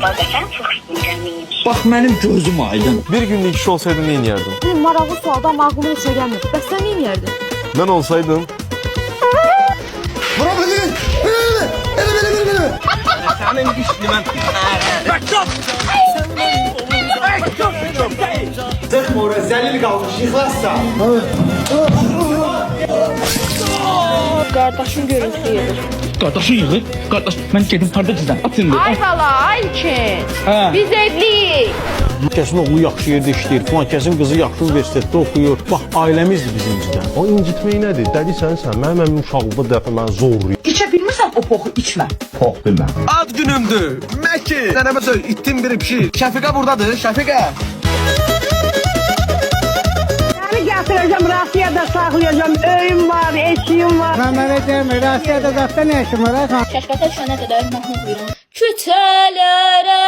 Həqiqətən çox istəyirəm. Bax mənim gözüm aydın. Bir günlük kişi olsaydın ne yerdin? Bir maraqlı sualdan ağlıma heç nə gəlmir. Bəs sən nə edərdin? Ben olsaydım Bırak beni. Beni. Sənin dişli mən. Sıkma oraya zelil kalmış yıklarsa. Qardaşım görüntü yığır. Qardaşı yığır. Qardaş mən gedim parda gizlən. At indi. Ay bala, ay ki. Hə. Biz evliyik. Kəsin oğlu yaxşı yerdə işləyir, falan kəsin qızı yaxşı universitetdə oxuyur. Bax, ailəmizdir biz incidən. o incitmək nədir? Dəlisən sən. Mənim əmim uşaqlıqda dəfə mən zorlayır. İçə bilmirsən o poxu içmə. Ad günümdür. Meki. Deneme söyle. İttim bir pişir. Şefika buradadır. Şefika. Səni gətirəcəm, Rusiyada saxlayacağım. Öyüm var, eşiyim var. Mən mənə demir, Rusiyada zaten nə işim var? Kəşfiyyata düşənə qədər mahnı buyurun. Küçələrə